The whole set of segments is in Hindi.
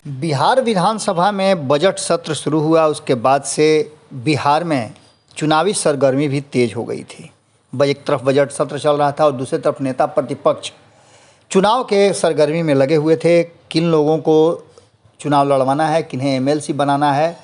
बिहार विधानसभा में बजट सत्र शुरू हुआ, उसके बाद से बिहार में चुनावी सरगर्मी भी तेज हो गई थी। एक तरफ बजट सत्र चल रहा था और दूसरी तरफ नेता प्रतिपक्ष चुनाव के सरगर्मी में लगे हुए थे। किन लोगों को चुनाव लड़वाना है, किन्हें एमएलसी बनाना है,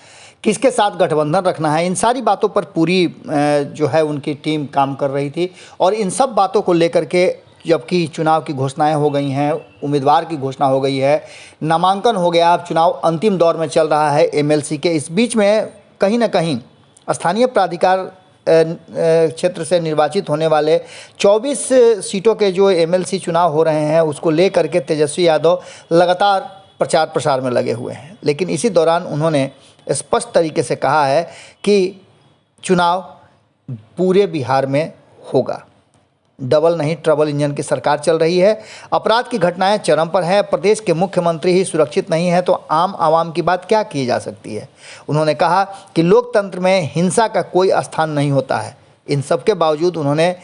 किसके साथ गठबंधन रखना है, इन सारी बातों पर पूरी जो है उनकी टीम काम कर रही थी। और इन सब बातों को लेकर के जबकि चुनाव की घोषणाएं हो गई हैं, उम्मीदवार की घोषणा हो गई है, नामांकन हो गया, अब चुनाव अंतिम दौर में चल रहा है एमएलसी के। इस बीच में कहीं ना कहीं स्थानीय प्राधिकार क्षेत्र से निर्वाचित होने वाले 24 सीटों के जो एमएलसी चुनाव हो रहे हैं, उसको लेकर के तेजस्वी यादव लगातार प्रचार प्रसार में लगे हुए हैं। लेकिन इसी दौरान उन्होंने स्पष्ट तरीके से कहा है कि चुनाव पूरे बिहार में होगा। डबल नहीं ट्रबल इंजन की सरकार चल रही है। अपराध की घटनाएं चरम पर हैं। प्रदेश के मुख्यमंत्री ही सुरक्षित नहीं है तो आम आवाम की बात क्या की जा सकती है। उन्होंने कहा कि लोकतंत्र में हिंसा का कोई स्थान नहीं होता है। इन सब के बावजूद उन्होंने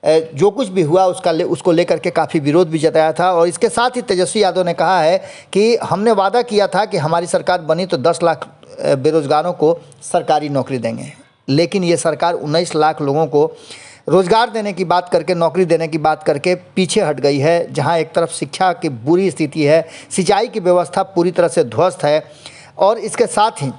जो कुछ भी हुआ उसको लेकर के काफ़ी विरोध भी जताया था। और इसके साथ ही तेजस्वी यादव ने कहा है कि हमने वादा किया था कि हमारी सरकार बनी तो 10 लाख बेरोजगारों को सरकारी नौकरी देंगे, लेकिन ये सरकार 19 लाख लोगों को रोज़गार देने की बात करके, नौकरी देने की बात करके पीछे हट गई है। जहां एक तरफ शिक्षा की बुरी स्थिति है, सिंचाई की व्यवस्था पूरी तरह से ध्वस्त है, और इसके साथ ही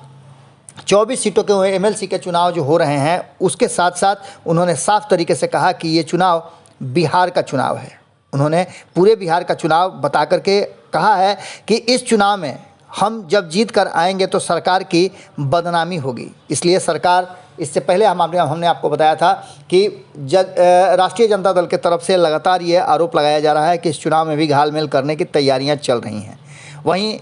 24 सीटों के एमएलसी के चुनाव जो हो रहे हैं, उसके साथ साथ उन्होंने साफ तरीके से कहा कि ये चुनाव बिहार का चुनाव है। उन्होंने पूरे बिहार का चुनाव बता करके कहा है कि इस चुनाव में हम जब जीत कर आएंगे तो सरकार की बदनामी होगी। इसलिए सरकार, इससे पहले हमने आपको बताया था कि राष्ट्रीय जनता दल के तरफ से लगातार ये आरोप लगाया जा रहा है कि इस चुनाव में भी घालमेल करने की तैयारियां चल रही हैं। वहीं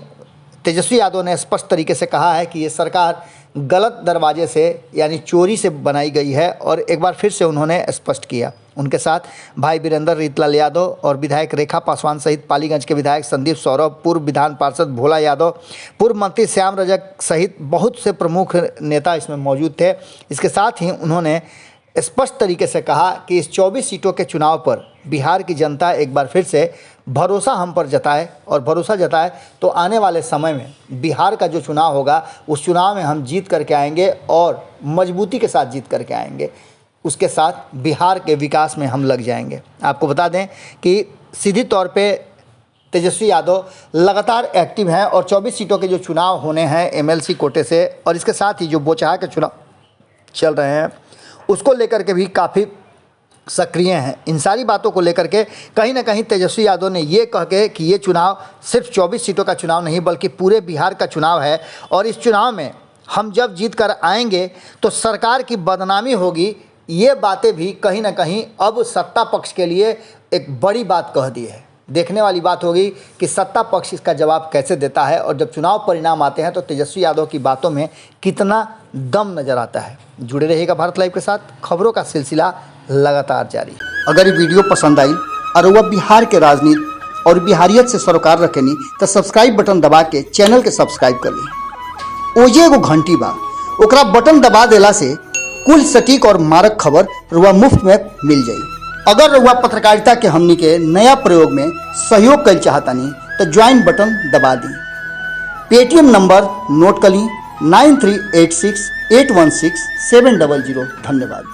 तेजस्वी यादव ने स्पष्ट तरीके से कहा है कि ये सरकार गलत दरवाजे से यानी चोरी से बनाई गई है, और एक बार फिर से उन्होंने स्पष्ट किया। उनके साथ भाई वीरेंद्र रीतलाल यादव और विधायक रेखा पासवान सहित पालीगंज के विधायक संदीप सौरभ, पूर्व विधान पार्षद भोला यादव, पूर्व मंत्री श्याम रजक सहित बहुत से प्रमुख नेता इसमें मौजूद थे। इसके साथ ही उन्होंने स्पष्ट तरीके से कहा कि इस 24 सीटों के चुनाव पर बिहार की जनता एक बार फिर से भरोसा हम पर जताए, और भरोसा जताए तो आने वाले समय में बिहार का जो चुनाव होगा उस चुनाव में हम जीत करके आएंगे, और मजबूती के साथ जीत करके आएंगे। उसके साथ बिहार के विकास में हम लग जाएंगे। आपको बता दें कि सीधी तौर पे तेजस्वी यादव लगातार एक्टिव हैं, और 24 सीटों के जो चुनाव होने हैं एमएलसी कोटे से, और इसके साथ ही जो बोचहा के चुनाव चल रहे हैं उसको लेकर के भी काफ़ी सक्रिय हैं। इन सारी बातों को लेकर के कहीं ना कहीं तेजस्वी यादव ने ये कह के कि ये चुनाव सिर्फ 24 सीटों का चुनाव नहीं बल्कि पूरे बिहार का चुनाव है, और इस चुनाव में हम जब जीत कर आएंगे तो सरकार की बदनामी होगी। ये बातें भी कहीं ना कहीं अब सत्ता पक्ष के लिए एक बड़ी बात कह दी है। देखने वाली बात होगी कि सत्ता पक्ष इसका जवाब कैसे देता है, और जब चुनाव परिणाम आते हैं तो तेजस्वी यादव की बातों में कितना दम नज़र आता है। जुड़े रहिएगा भारत लाइव के साथ, खबरों का सिलसिला लगातार जारी। अगर ये वीडियो पसंद आई और वह बिहार के राजनीति और बिहारियत से सरोकार रखेनी तो सब्सक्राइब बटन दबा के चैनल के सब्सक्राइब कर ली। ओजे एगो घंटी बा, ओकरा बटन दबा देला से कुल सटीक और मारक खबर रुआ मुफ्त में मिल जाई। अगर रुआ पत्रकारिता के हमनी के नया प्रयोग में सहयोग कर चाहतानी तो ज्वाइन बटन दबा दी। पेटीएम नंबर नोट कर ली 9386816700। धन्यवाद।